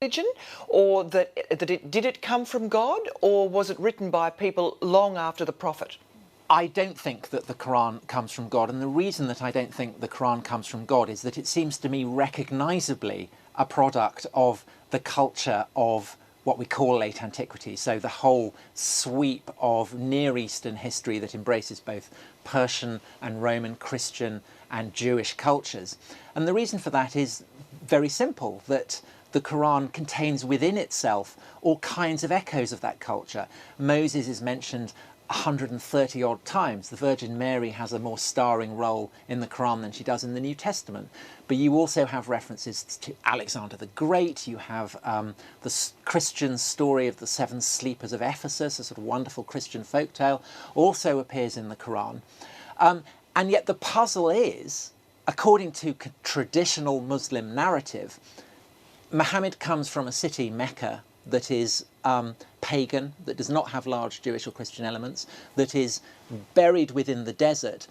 religion, or did it come from God, or was it written by people long after the Prophet? I don't think that the Quran comes from God, and the reason that I don't think the Quran comes from God is that it seems to me recognisably a product of the culture of what we call late antiquity, so the whole sweep of Near Eastern history that embraces both Persian and Roman, Christian and Jewish cultures. And the reason for that is very simple, that the Quran contains within itself all kinds of echoes of that culture. Moses is mentioned 130 odd times. The Virgin Mary has a more starring role in the Quran than she does in the New Testament. But you also have references to Alexander the Great. You have the Christian story of the seven sleepers of Ephesus, a sort of wonderful Christian folktale, also appears in the Quran. And yet the puzzle is, according to traditional Muslim narrative, Muhammad comes from a city, Mecca, that is pagan, that does not have large Jewish or Christian elements, that is buried within the desert,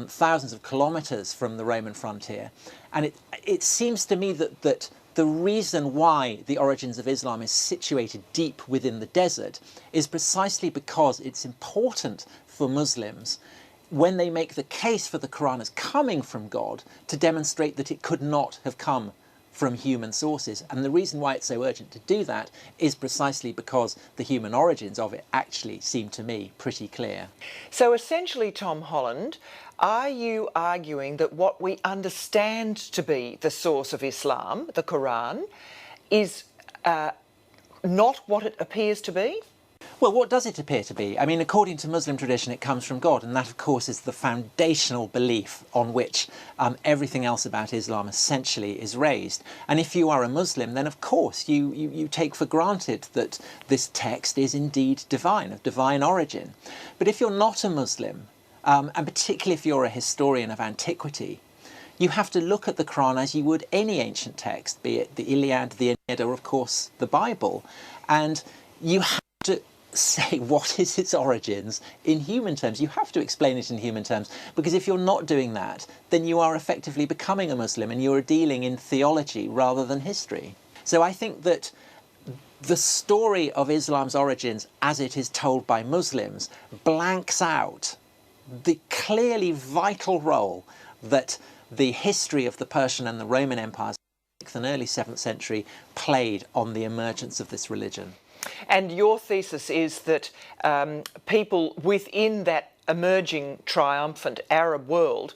thousands of kilometres from the Roman frontier. And it seems to me that the reason why the origins of Islam is situated deep within the desert is precisely because it's important for Muslims, when they make the case for the Quran as coming from God, to demonstrate that it could not have come from human sources. And the reason why it's so urgent to do that is precisely because the human origins of it actually seem to me pretty clear. So essentially, Tom Holland, are you arguing that what we understand to be the source of Islam, the Quran, is not what it appears to be? Well, what does it appear to be? I mean, according to Muslim tradition, it comes from God, and that, of course, is the foundational belief on which everything else about Islam essentially is raised. And if you are a Muslim, then, of course, you take for granted that this text is indeed divine, of divine origin. But if you're not a Muslim, and particularly if you're a historian of antiquity, you have to look at the Quran as you would any ancient text, be it the Iliad, the Aeneid, or, of course, the Bible. And you have to say what is its origins in human terms. You have to explain it in human terms, because if you're not doing that, then you are effectively becoming a Muslim and you're dealing in theology rather than history. So I think that the story of Islam's origins as it is told by Muslims blanks out the clearly vital role that the history of the Persian and the Roman empires in the 6th and early 7th century played on the emergence of this religion. And your thesis is that people within that emerging triumphant Arab world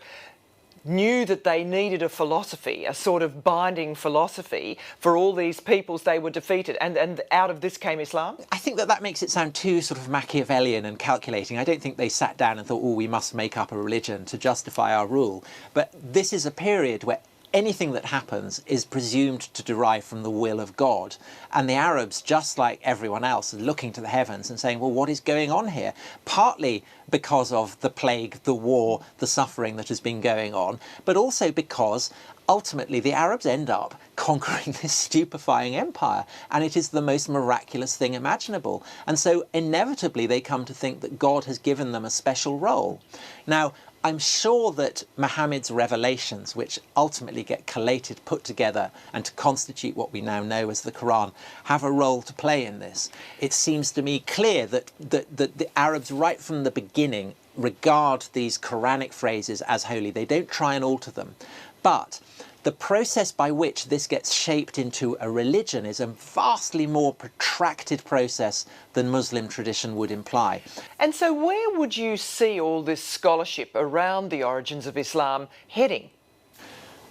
knew that they needed a philosophy, a sort of binding philosophy for all these peoples they were defeated, and out of this came Islam? I think that makes it sound too sort of Machiavellian and calculating. I don't think they sat down and thought, oh, we must make up a religion to justify our rule. But this is a period where anything that happens is presumed to derive from the will of God. And the Arabs, just like everyone else, are looking to the heavens and saying, well, what is going on here? Partly because of the plague, the war, the suffering that has been going on, but also because ultimately the Arabs end up conquering this stupefying empire, and it is the most miraculous thing imaginable. And so inevitably they come to think that God has given them a special role. Now, I'm sure that Muhammad's revelations, which ultimately get collated, put together, and to constitute what we now know as the Quran, have a role to play in this. It seems to me clear that the Arabs, right from the beginning, regard these Quranic phrases as holy. They don't try and alter them. But the process by which this gets shaped into a religion is a vastly more protracted process than Muslim tradition would imply. And so where would you see all this scholarship around the origins of Islam heading?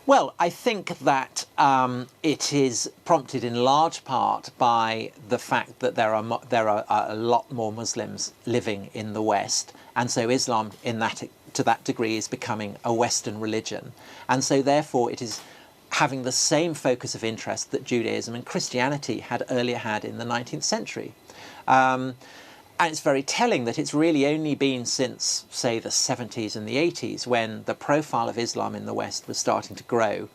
Well, I think that it is prompted in large part by the fact that there are a lot more Muslims living in the West, and so Islam to that degree is becoming a Western religion. And so therefore it is having the same focus of interest that Judaism and Christianity had earlier had in the 19th century. And it's very telling that it's really only been since, say, the 70s and the 80s, when the profile of Islam in the West was starting to grow,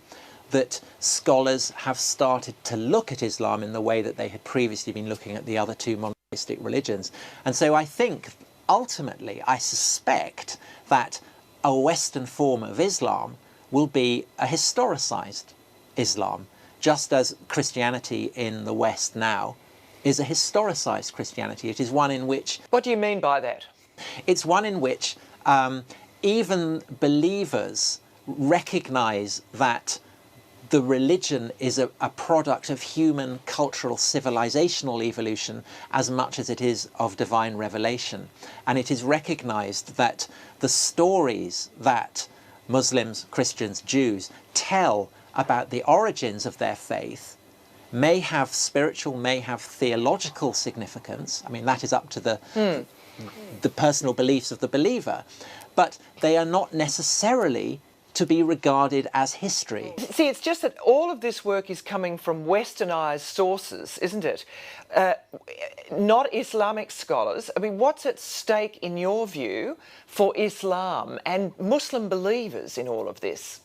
that scholars have started to look at Islam in the way that they had previously been looking at the other two monotheistic religions. And so I think, ultimately, I suspect that a Western form of Islam will be a historicised Islam, just as Christianity in the West now is a historicised Christianity. It is one in which... What do you mean by that? It's one in which even believers recognise that the religion is a product of human cultural civilizational evolution as much as it is of divine revelation. And it is recognised that the stories that Muslims, Christians, Jews tell about the origins of their faith may have spiritual, may have theological significance. I mean, that is up to the personal beliefs of the believer. But they are not necessarily to be regarded as history. See, it's just that all of this work is coming from westernised sources, isn't it? Not Islamic scholars. I mean, what's at stake, in your view, for Islam and Muslim believers in all of this?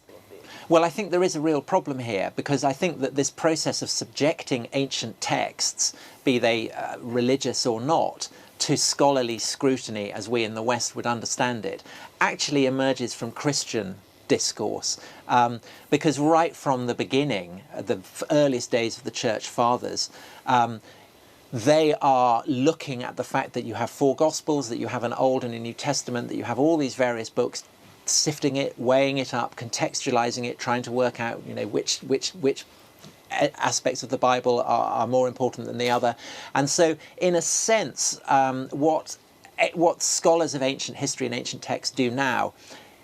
Well, I think there is a real problem here, because I think that this process of subjecting ancient texts, be they religious or not, to scholarly scrutiny, as we in the West would understand it, actually emerges from Christian discourse, because right from the beginning, the earliest days of the Church Fathers, they are looking at the fact that you have four Gospels, that you have an Old and a New Testament, that you have all these various books, sifting it, weighing it up, contextualizing it, trying to work out, you know, which aspects of the Bible are more important than the other. And so, in a sense, what scholars of ancient history and ancient texts do now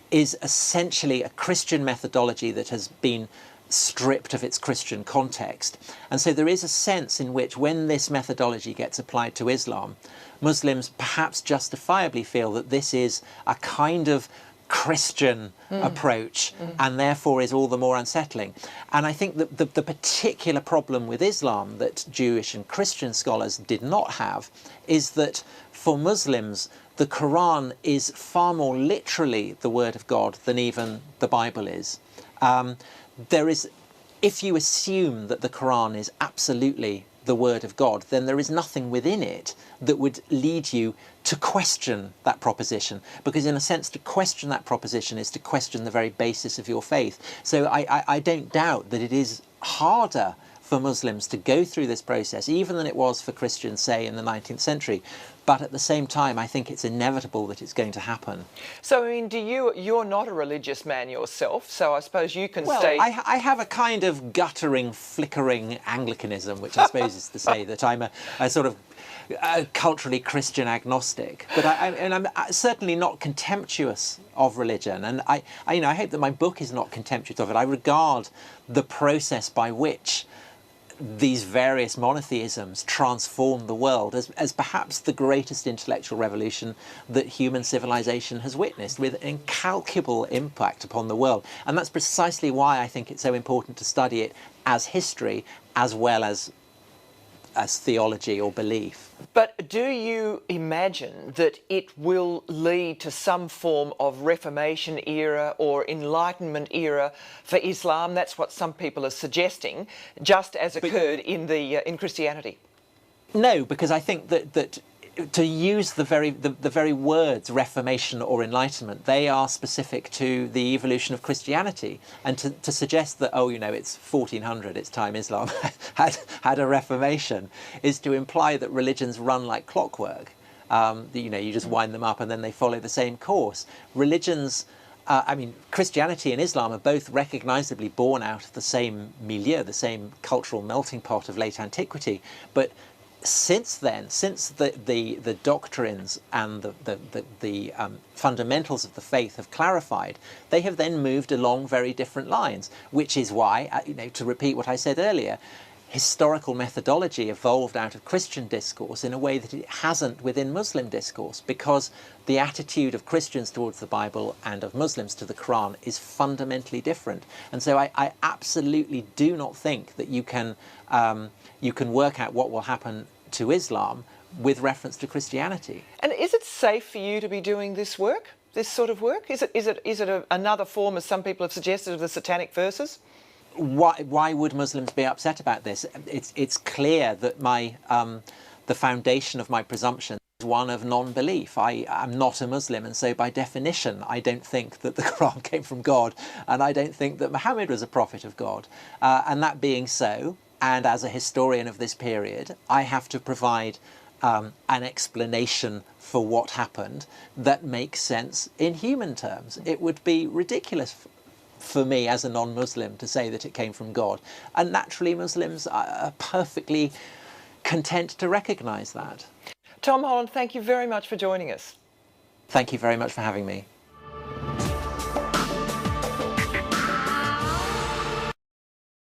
is essentially a Christian methodology that has been stripped of its Christian context. And so there is a sense in which, when this methodology gets applied to Islam, Muslims perhaps justifiably feel that this is a kind of Christian approach, and therefore is all the more unsettling. And I think that the particular problem with Islam that Jewish and Christian scholars did not have is that for Muslims, the Quran is far more literally the word of God than even the Bible is. If you assume that the Quran is absolutely the word of God, then there is nothing within it that would lead you to question that proposition, because in a sense to question that proposition is to question the very basis of your faith. So I don't doubt that it is harder for Muslims to go through this process even than it was for Christians, say, in the 19th century. But at the same time, I think it's inevitable that it's going to happen. So, I mean, you're not a religious man yourself, so I suppose you can stay... Well, I have a kind of guttering, flickering Anglicanism, which I suppose is to say that I'm a sort of culturally Christian agnostic. But I'm certainly not contemptuous of religion. And I hope that my book is not contemptuous of it. I regard the process by which these various monotheisms transform the world as perhaps the greatest intellectual revolution that human civilization has witnessed, with incalculable impact upon the world. And that's precisely why I think it's so important to study it as history as well as theology or belief. But do you imagine that it will lead to some form of Reformation era or Enlightenment era for Islam? That's what some people are suggesting, just as occurred in Christianity. No, because I think that to use the very words Reformation or Enlightenment, they are specific to the evolution of Christianity, and to suggest that, oh, you know, it's 1400, it's time Islam had a Reformation, is to imply that religions run like clockwork. You know, you just wind them up and then they follow the same course. Religions, Christianity and Islam are both recognisably born out of the same milieu, the same cultural melting pot of late antiquity, but since then, since the doctrines and the fundamentals of the faith have clarified, they have then moved along very different lines, which is why, to repeat what I said earlier, historical methodology evolved out of Christian discourse in a way that it hasn't within Muslim discourse, because the attitude of Christians towards the Bible and of Muslims to the Quran is fundamentally different. And so I absolutely do not think that you can work out what will happen to Islam with reference to Christianity. And is it safe for you to be doing this work, this sort of work? Is it another form, as some people have suggested, of the satanic verses? Why would Muslims be upset about this? It's clear that the foundation of my presumption is one of non-belief. I am not a Muslim, and so by definition I don't think that the Quran came from God, and I don't think that Muhammad was a prophet of God. And that being so, and as a historian of this period, I have to provide an explanation for what happened that makes sense in human terms. It would be ridiculous for me as a non-Muslim to say that it came from God. And naturally Muslims are perfectly content to recognise that. Tom Holland, thank you very much for joining us. Thank you very much for having me.